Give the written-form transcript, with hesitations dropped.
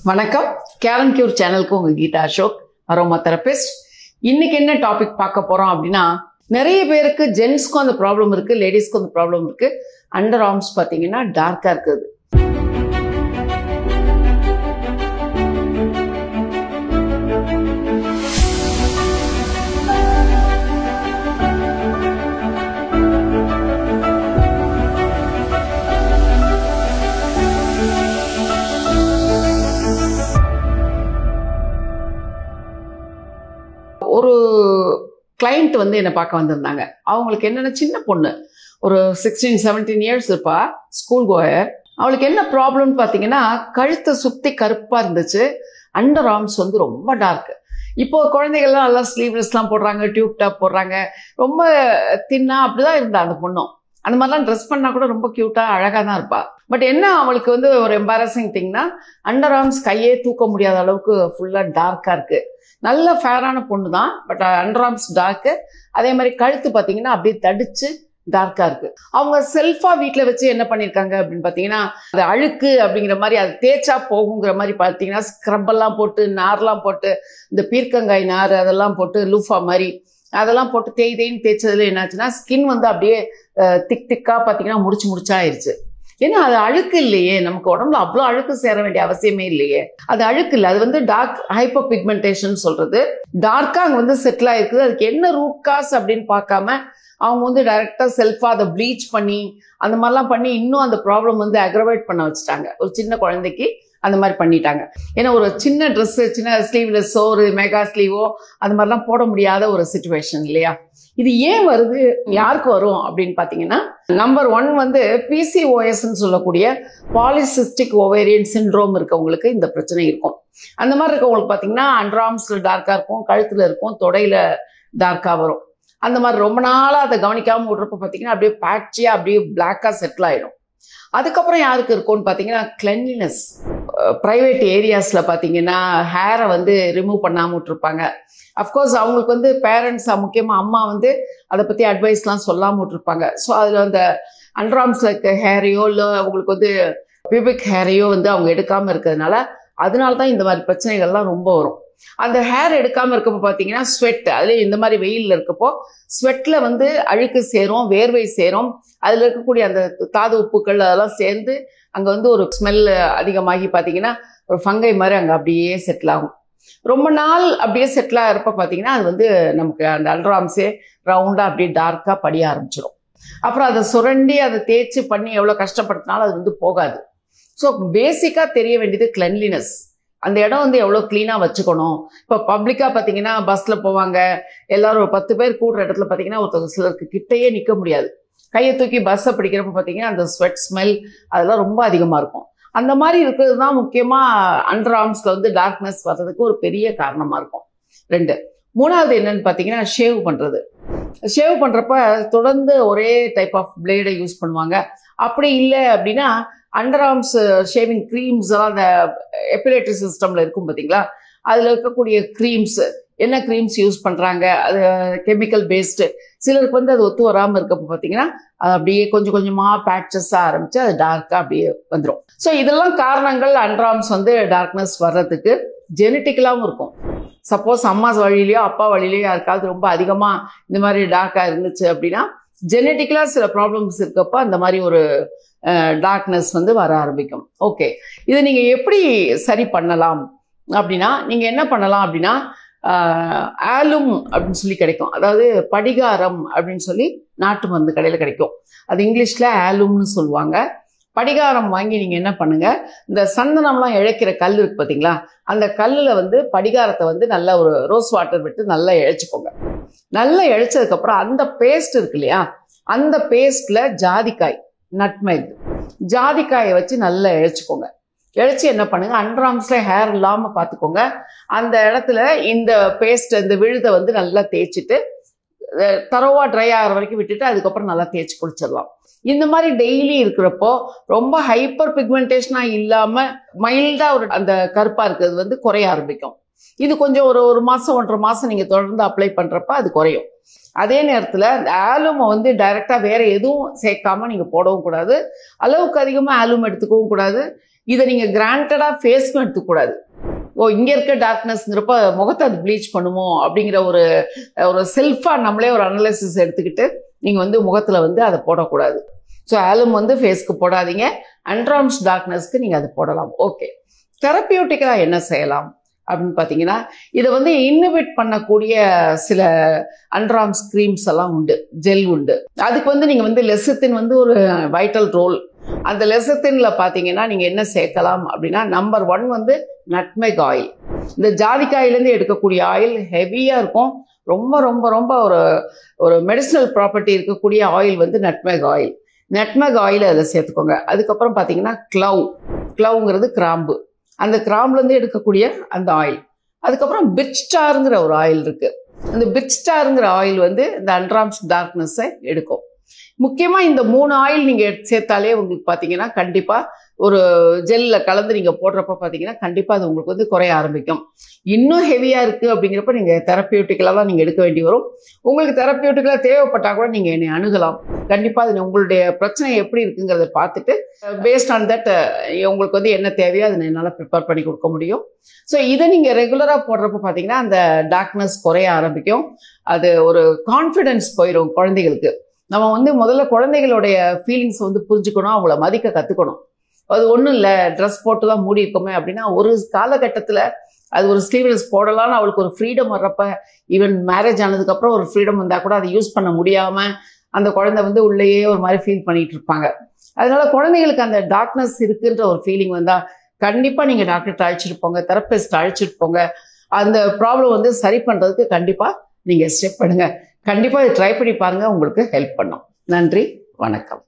வணக்கம். கேரன் கியூர் சேனலுக்கு உங்க கீதா அசோக், அரோமா தெரபிஸ்ட். இன்னைக்கு என்ன டாபிக் பார்க்க போறோம் அப்படின்னா, நிறைய பேருக்கு ஜென்ஸ்க்கும் அந்த ப்ராப்ளம் இருக்கு, லேடிஸ்க்கும் அந்த ப்ராப்ளம் இருக்கு. அண்டர் ஆர்ம்ஸ் பார்த்தீங்கன்னா டார்க்கா இருக்குது. ஒரு கிளைண்ட் வந்து என்னை பார்க்க வந்திருந்தாங்க. அவங்களுக்கு என்னென்ன, சின்ன பொண்ணு, ஒரு 16-17 இயர்ஸ் இருப்பா, ஸ்கூல் கோயர். அவளுக்கு என்ன ப்ராப்ளம்னு பார்த்தீங்கன்னா, கழுத்தை சுற்றி கருப்பாக இருந்துச்சு. அண்டர் ஆர்ம்ஸ் வந்து ரொம்ப டார்க்கு. இப்போ குழந்தைகள்லாம் நல்லா ஸ்லீவ்லெஸ்லாம் போடுறாங்க, டியூப் டாப் போடுறாங்க, ரொம்ப தின்னா அப்படிதான் இருந்தா அந்த பொண்ணும். அந்த மாதிரிலாம் ட்ரெஸ் பண்ணால் கூட ரொம்ப க்யூட்டாக அழகாக தான் இருப்பா. பட் என்ன, அவளுக்கு வந்து ஒரு எம்பாரசிங் திங்னா, அண்டர் ஆர்ம்ஸ் கையே தூக்க முடியாத அளவுக்கு ஃபுல்லாக டார்க்காக இருக்குது. நல்ல ஃபேரான பொண்ணு தான், பட் அண்டர் ஆர்ம்ஸ் டார்க்கு. அதே மாதிரி கழுத்து பார்த்தீங்கன்னா அப்படியே தடிச்சு டார்க்காக இருக்கு. அவங்க செல்ஃபாக வீட்டில் வச்சு என்ன பண்ணியிருக்காங்க அப்படின்னு பார்த்தீங்கன்னா, அது அழுக்கு அப்படிங்கிற மாதிரி, அது தேய்ச்சா போகுங்கிற மாதிரி பார்த்தீங்கன்னா, ஸ்க்ரப்பெல்லாம் போட்டு, நார்லாம் போட்டு, இந்த பீர்க்கங்காய் நார் அதெல்லாம் போட்டு, லூஃபா மாதிரி அதெல்லாம் போட்டு தேய்ன்னு தேய்ச்சதுல என்னாச்சுன்னா, ஸ்கின் வந்து அப்படியே திக்காக பார்த்தீங்கன்னா முடிச்சா ஆயிடுச்சு. ஏன்னா அது அழுக்கு இல்லையே, நமக்கு உடம்புல அவ்வளோ அழுக்கு சேர வேண்டிய அவசியமே இல்லையே. அது அழுக்கு இல்லை, அது வந்து டார்க் ஹைப்பர் பிக்மெண்டேஷன் சொல்றது. டார்க்கா அங்கே வந்து செட்டில் ஆயிருக்குது. அதுக்கு என்ன ரூட் காஸ் அப்படின்னு பார்க்காம அவங்க வந்து டைரக்டா செல்ஃபா அதை ப்ளீச் பண்ணி அந்த மாதிரிலாம் பண்ணி இன்னும் அந்த ப்ராப்ளம் வந்து அக்ரவேட் பண்ண வச்சுட்டாங்க. ஒரு சின்ன குழந்தைக்கு அந்த மாதிரி பண்ணிட்டாங்க. ஏன்னா ஒரு சின்ன ட்ரெஸ், சின்ன ஸ்லீவ்லெஸ்ஸோ ஒரு மெகா ஸ்லீவோ அந்த மாதிரிலாம் போட முடியாத ஒரு சிச்சுவேஷன் இல்லையா. இது ஏன் வருது, யாருக்கு வரும் அப்படின்னு பார்த்தீங்கன்னா, நம்பர் 1 வந்து பிசிஓஎஸ்ன்னு சொல்லக்கூடிய பாலிசிஸ்டிக் ஓவேரியன் சிண்ட்ரோம் இருக்கவங்களுக்கு இந்த பிரச்சனை இருக்கும். அந்த மாதிரி இருக்கவங்களுக்கு பார்த்தீங்கன்னா அண்டர் ஆர்ம்ஸ்ல டார்க்காக இருக்கும், கழுத்தில் இருக்கும், தொடையில டார்க்காக வரும். அந்த மாதிரி ரொம்ப நாளாக அதை கவனிக்காமல் விட்றப்ப பார்த்தீங்கன்னா அப்படியே பேட்சியாக அப்படியே பிளாக்காக செட்டில் ஆகிடும். அதுக்கப்புறம் யாருக்கு இருக்கும்னு பார்த்தீங்கன்னா, கிளென்லினஸ். ப்ரைவேட் ஏரியாஸில் பார்த்தீங்கன்னா ஹேரை வந்து ரிமூவ் பண்ணாமல் விட்டுருப்பாங்க. அஃப்கோர்ஸ் அவங்களுக்கு வந்து பேரண்ட்ஸாக, முக்கியமாக அம்மா வந்து அதை பற்றி அட்வைஸ்லாம் சொல்லாமல் விட்டுருப்பாங்க. ஸோ அதில் அந்த அண்டர் ஆர்ம்ஸில் இருக்க ஹேரையோ இல்லை அவங்களுக்கு வந்து பியூபிக் ஹேரையோ வந்து அவங்க எடுக்காமல் இருக்கிறதுனால அதனால தான் இந்த மாதிரி பிரச்சனைகள்லாம் ரொம்ப வரும். அந்த ஹேர் எடுக்காமல் இருக்கப்போ பார்த்தீங்கன்னா ஸ்வெட், அதில் இந்த மாதிரி வெயிலில் இருக்கப்போ ஸ்வெட்டில் வந்து அழுக்கு சேரும், வேர்வை சேரும், அதில் இருக்கக்கூடிய அந்த தாது உப்புக்கள் அதெல்லாம் சேர்ந்து அங்கே வந்து ஒரு ஸ்மெல் அதிகமாகி பார்த்தீங்கன்னா ஒரு ஃபங்கை மாதிரி அங்கே அப்படியே செட்டில் ஆகும். ரொம்ப நாள் அப்படியே செட்டில் ஆகிறப்ப பார்த்தீங்கன்னா அது வந்து நமக்கு அந்த அண்டர் ஆர்ம்ஸே ரவுண்டாக அப்படியே டார்க்காக படிய ஆரம்பிச்சிடும். அப்புறம் அதை சுரண்டி அதை தேய்ச்சி பண்ணி எவ்வளோ கஷ்டப்படுத்தினாலும் அது வந்து போகாது. ஸோ பேசிக்காக தெரிய வேண்டியது கிளென்லினஸ். அந்த இடம் வந்து எவ்வளோ க்ளீனாக வச்சுக்கணும். இப்போ பப்ளிக்காக பார்த்தீங்கன்னா பஸ்ஸில் போவாங்க, எல்லாரும் ஒரு 10 பேர் கூடுற இடத்துல பார்த்தீங்கன்னா ஒருத்தர் சிலருக்கு கிட்டையே நிற்க முடியாது. கையை தூக்கி பஸ்ஸை பிடிக்கிறப்ப பார்த்தீங்கன்னா அந்த ஸ்வெட் ஸ்மெல் அதெல்லாம் ரொம்ப அதிகமாக இருக்கும். அந்த மாதிரி இருக்கிறது தான் முக்கியமாக அண்டர் ஆர்ம்ஸில் வந்து டார்க்னஸ் வர்றதுக்கு ஒரு பெரிய காரணமாக இருக்கும். 2. 3வது என்னன்னு பார்த்தீங்கன்னா, ஷேவ் பண்ணுறது. ஷேவ் பண்ணுறப்ப தொடர்ந்து ஒரே டைப் ஆஃப் பிளேடை யூஸ் பண்ணுவாங்க. அப்படி இல்லை அப்படின்னா அண்டர் ஆர்ம்ஸ் ஷேவிங் க்ரீம்ஸ் எல்லாம் அந்த எப்பிலேட்டரி சிஸ்டமில் இருக்கும் பார்த்தீங்களா, அதில் இருக்கக்கூடிய க்ரீம்ஸ், என்ன க்ரீம்ஸ் யூஸ் பண்ணுறாங்க, அது கெமிக்கல் பேஸ்டு. சிலருக்கு வந்து அது ஒத்து வராமல் இருக்கப்போ பார்த்தீங்கன்னா அது அப்படியே கொஞ்சம் கொஞ்சமாக பேட்சஸாக ஆரம்பித்து அது டார்க்காக அப்படியே வந்துடும். ஸோ இதெல்லாம் காரணங்கள் அண்டர் ஆர்ம்ஸ் வந்து டார்க்னஸ் வர்றதுக்கு. ஜெனட்டிக்கலாகவும் இருக்கும். சப்போஸ் அம்மா வழியிலையோ அப்பா வழியிலையோ யாருக்காவது ரொம்ப அதிகமாக இந்த மாதிரி டார்க்காக இருந்துச்சு அப்படின்னா ஜெனட்டிக்கலாக சில ப்ராப்ளம்ஸ் இருக்கப்போ அந்த மாதிரி ஒரு டார்க்னஸ் வந்து வர ஆரம்பிக்கும். ஓகே, இது நீங்கள் எப்படி சரி பண்ணலாம் அப்படின்னா, நீங்கள் என்ன பண்ணலாம் அப்படின்னா, ஆலும் அப்படின்னு சொல்லி கிடைக்கும், அதாவது படிகாரம் அப்படின்னு சொல்லி நாட்டு மருந்து கடையில் கிடைக்கும். அது இங்கிலீஷில் ஆலும்னு சொல்லுவாங்க. படிகாரம் வாங்கி நீங்கள் என்ன பண்ணுங்க, இந்த சந்தனம்லாம் இழைக்கிற கல் இருக்கு பார்த்தீங்களா, அந்த கல்லில் வந்து படிகாரத்தை வந்து நல்லா ஒரு ரோஸ் வாட்டர் விட்டு நல்லா இழைச்சிக்கோங்க. நல்லா இழைச்சதுக்கப்புறம் அந்த பேஸ்ட் இருக்கு இல்லையா, அந்த பேஸ்ட்டில் ஜாதிக்காய், நட்மெக், ஜாதிக்காயை வச்சு நல்லா இழைச்சிக்கோங்க. இழைச்சி என்ன பண்ணுங்க, அண்டர் ஆர்ம்ஸில் ஹேர் இல்லாமல் பார்த்துக்கோங்க. அந்த இடத்துல இந்த பேஸ்ட், இந்த விழுதை வந்து நல்லா தேய்ச்சிட்டு தரோவாக ட்ரை ஆகிற வரைக்கும் விட்டுட்டு அதுக்கப்புறம் நல்லா தேய்ச்சி குளிச்சிடலாம். இந்த மாதிரி டெய்லி இருக்கிறப்போ ரொம்ப ஹைப்பர் பிக்மெண்டேஷனாக இல்லாமல் மைல்டாக ஒரு அந்த கருப்பாக இருக்கிறது வந்து குறைய ஆரம்பிக்கும். இது கொஞ்சம் ஒரு மாதம் 1.5 மாதம் நீங்கள் தொடர்ந்து அப்ளை பண்ணுறப்ப அது குறையும். அதே நேரத்தில் இந்த ஆலுமை வந்து டைரெக்டாக வேறு எதுவும் சேர்க்காமல் நீங்கள் போடவும் கூடாது, அளவுக்கு அதிகமாக ஆலும் எடுத்துக்கவும் கூடாது. இதை நீங்கள் கிராண்டடாக ஃபேஸ்க்கும் எடுத்துக்கூடாது. ஓ இங்கே இருக்க டார்க்னஸ்ங்கிறப்ப முகத்தை அது ப்ளீச் பண்ணுமோ அப்படிங்கிற ஒரு செல்ஃபாக நம்மளே ஒரு அனலைசிஸ் எடுத்துக்கிட்டு நீங்கள் வந்து முகத்தில் வந்து அதை போடக்கூடாது. ஸோ ஆலும் வந்து ஃபேஸ்க்கு போடாதீங்க. அண்ட்ராம்ஸ் டார்க்னஸ்க்கு நீங்கள் அதை போடலாம். ஓகே, தெரப்பியூட்டிக்காக என்ன செய்யலாம் அப்படின்னு பார்த்தீங்கன்னா, இதை வந்து இன்னோவேட் பண்ணக்கூடிய சில அண்ட்ராம்ஸ் க்ரீம்ஸ் எல்லாம் உண்டு, ஜெல் உண்டு. அதுக்கு வந்து நீங்கள் வந்து லெசித்தின் வந்து ஒரு வைட்டல் ரோல். அந்த லெசித்தினில் பார்த்தீங்கன்னா நீங்கள் என்ன சேர்க்கலாம் அப்படின்னா, நம்பர் 1 வந்து நட்மெக் ஆயில். இந்த ஜாதிக்காயிலேருந்து எடுக்கக்கூடிய ஆயில் ஹெவியாக இருக்கும். ரொம்ப ரொம்ப ரொம்ப ஒரு மெடிசினல் ப்ராப்பர்ட்டி இருக்கக்கூடிய ஆயில் வந்து நட்மெக் ஆயில். நட்மெக் ஆயில் அதில் சேர்த்துக்கோங்க. அதுக்கப்புறம் பார்த்தீங்கன்னா க்ளவுங்கிறது கிராம்பு. அந்த கிராம்புலேருந்து எடுக்கக்கூடிய அந்த ஆயில். அதுக்கப்புறம் பிர்ச் ஸ்டாருங்கிற ஒரு ஆயில் இருக்குது. அந்த பிர்ச் ஸ்டாருங்கிற ஆயில் வந்து இந்த அண்ட்ராம்ஸ் டார்க்னஸை எடுக்கும். முக்கியமாக இந்த 3 ஆயில் நீங்கள் சேர்த்தாலே உங்களுக்கு பார்த்தீங்கன்னா கண்டிப்பாக ஒரு ஜெல்லில் கலந்து நீங்கள் போடுறப்ப பார்த்தீங்கன்னா கண்டிப்பாக அது உங்களுக்கு வந்து குறைய ஆரம்பிக்கும். இன்னும் ஹெவியாக இருக்குது அப்படிங்கிறப்ப நீங்கள் தெரப்பியூட்டிக்கலாக தான் நீங்கள் எடுக்க வேண்டி வரும். உங்களுக்கு தெரப்பியூட்டிக்கலாக தேவைப்பட்டால் கூட நீங்கள் என்னை அணுகலாம். கண்டிப்பாக அது உங்களுடைய பிரச்சனை எப்படி இருக்குங்கிறத பார்த்துட்டு பேஸ்ட் ஆன் தட் உங்களுக்கு வந்து என்ன தேவையோ அதை என்னால் ப்ரிப்பேர் பண்ணி கொடுக்க முடியும். ஸோ இதை நீங்கள் ரெகுலராக போடுறப்ப பார்த்தீங்கன்னா அந்த டார்க்னஸ் குறைய ஆரம்பிக்கும். அது ஒரு கான்ஃபிடென்ஸ் போயிடும் குழந்தைகளுக்கு. நம்ம வந்து முதல்ல குழந்தைகளுடைய ஃபீலிங்ஸ் வந்து புரிஞ்சுக்கணும், அவங்கள மதிக்க கற்றுக்கணும். அது ஒன்றும் இல்லை, ட்ரெஸ் போட்டு தான் மூடி இருக்கோமே அப்படின்னா ஒரு காலகட்டத்தில் அது ஒரு ஸ்லீவ்லெஸ் போடலான்னு அவளுக்கு ஒரு ஃப்ரீடம் வர்றப்ப, ஈவன் மேரேஜ் ஆனதுக்கப்புறம் ஒரு ஃப்ரீடம் வந்தால் கூட அதை யூஸ் பண்ண முடியாமல் அந்த குழந்தை வந்து உள்ளேயே ஒரு மாதிரி ஃபீல் பண்ணிட்டு இருப்பாங்க. அதனால குழந்தைகளுக்கு அந்த டார்க்னஸ் இருக்குன்ற ஒரு ஃபீலிங் வந்தால் கண்டிப்பாக நீங்கள் டாக்டர்கிட்ட அழைச்சிட்டு போங்க, தெரப்பிஸ்ட் அழைச்சிட்டு போங்க. அந்த ப்ராப்ளம் வந்து சரி பண்ணுறதுக்கு கண்டிப்பாக நீங்கள் ஸ்டெப் பண்ணுங்க. கண்டிப்பாக இதை ட்ரை பண்ணி பாருங்கள், உங்களுக்கு ஹெல்ப் பண்ணும். நன்றி, வணக்கம்.